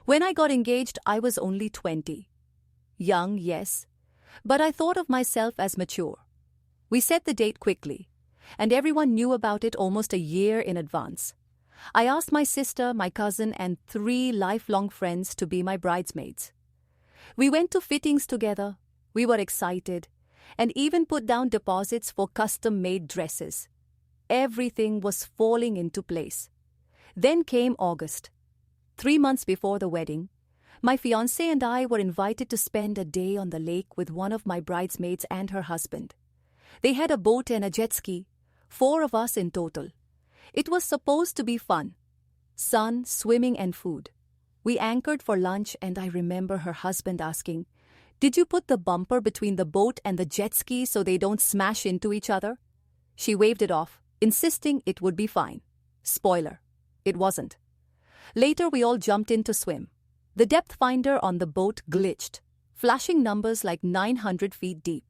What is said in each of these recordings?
When I got engaged, I was only 20. Young, yes, but I thought of myself as mature. We set the date quickly, and everyone knew about it almost a year in advance. I asked my sister, my cousin, and 3 lifelong friends to be my bridesmaids. We went to fittings together, we were excited, and even put down deposits for custom-made dresses. Everything was falling into place. Then came August. 3 months before the wedding, my fiancé and I were invited to spend a day on the lake with one of my bridesmaids and her husband. They had a boat and a jet ski, 4 of us in total. It was supposed to be fun. Sun, swimming, and food. We anchored for lunch, and I remember her husband asking, "Did you put the bumper between the boat and the jet ski so they don't smash into each other?" She waved it off, insisting it would be fine. Spoiler, it wasn't. Later we all jumped in to swim. The depth finder on the boat glitched, flashing numbers like 900 feet deep,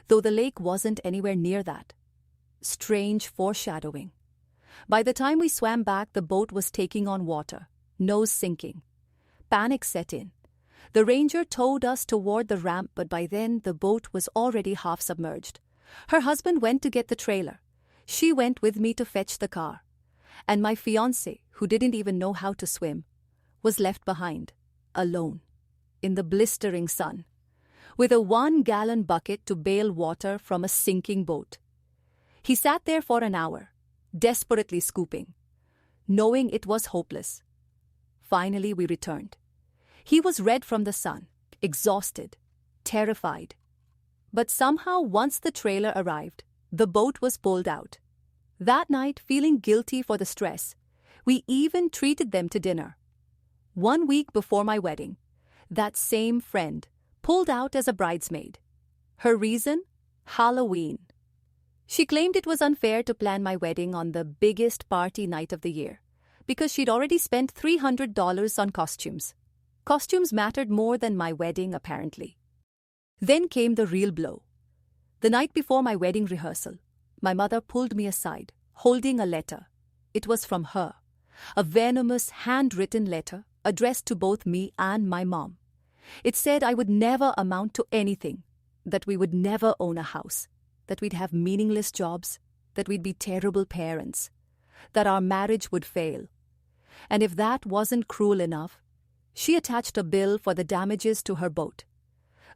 though the lake wasn't anywhere near that. Strange foreshadowing. By the time we swam back, the boat was taking on water, nose sinking. Panic set in. The ranger towed us toward the ramp, but by then the boat was already half submerged. Her husband went to get the trailer. She went with me to fetch the car. And my fiancé, who didn't even know how to swim, was left behind, alone, in the blistering sun, with a 1-gallon bucket to bail water from a sinking boat. He sat there for an hour, desperately scooping, knowing it was hopeless. Finally, we returned. He was red from the sun, exhausted, terrified. But somehow, once the trailer arrived, the boat was pulled out. That night, feeling guilty for the stress, we even treated them to dinner. 1 week before my wedding, that same friend pulled out as a bridesmaid. Her reason? Halloween. She claimed it was unfair to plan my wedding on the biggest party night of the year, because she'd already spent $300 on costumes. Costumes mattered more than my wedding, apparently. Then came the real blow. The night before my wedding rehearsal, my mother pulled me aside, holding a letter. It was from her, a venomous handwritten letter addressed to both me and my mom. It said I would never amount to anything, that we would never own a house, that we'd have meaningless jobs, that we'd be terrible parents, that our marriage would fail. And if that wasn't cruel enough, she attached a bill for the damages to her boat,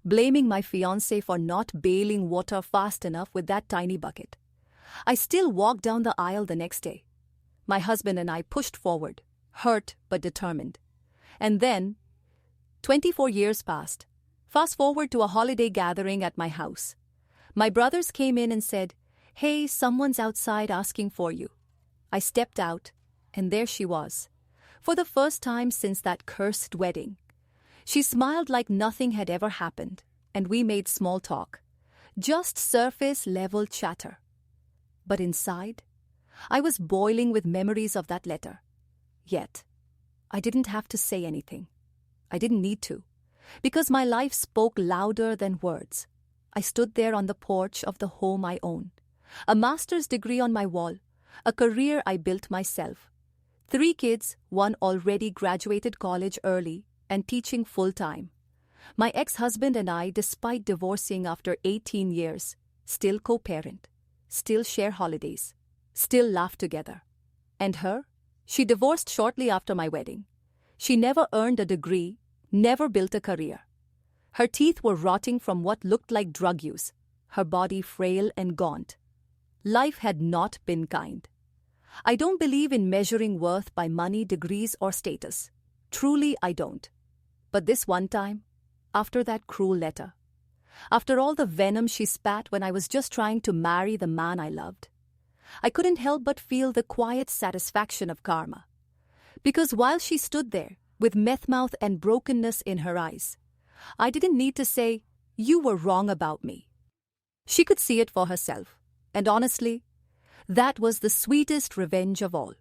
blaming my fiancé for not bailing water fast enough with that tiny bucket. I still walked down the aisle the next day. My husband and I pushed forward, hurt but determined. And then, 24 years passed. Fast forward to a holiday gathering at my house. My brothers came in and said, "Hey, someone's outside asking for you." I stepped out, and there she was, for the first time since that cursed wedding. She smiled like nothing had ever happened, and we made small talk, just surface-level chatter. But inside, I was boiling with memories of that letter. Yet, I didn't have to say anything. I didn't need to, because my life spoke louder than words. I stood there on the porch of the home I own, a master's degree on my wall, a career I built myself. 3 kids, one already graduated college early and teaching full-time. My ex-husband and I, despite divorcing after 18 years, still co-parent, still share holidays, still laugh together. And her? She divorced shortly after my wedding. She never earned a degree, never built a career. Her teeth were rotting from what looked like drug use, her body frail and gaunt. Life had not been kind. I don't believe in measuring worth by money, degrees, or status. Truly, I don't. But this one time, after that cruel letter, after all the venom she spat when I was just trying to marry the man I loved, I couldn't help but feel the quiet satisfaction of karma. Because while she stood there, with meth mouth and brokenness in her eyes, I didn't need to say, "You were wrong about me." She could see it for herself, and honestly, that was the sweetest revenge of all.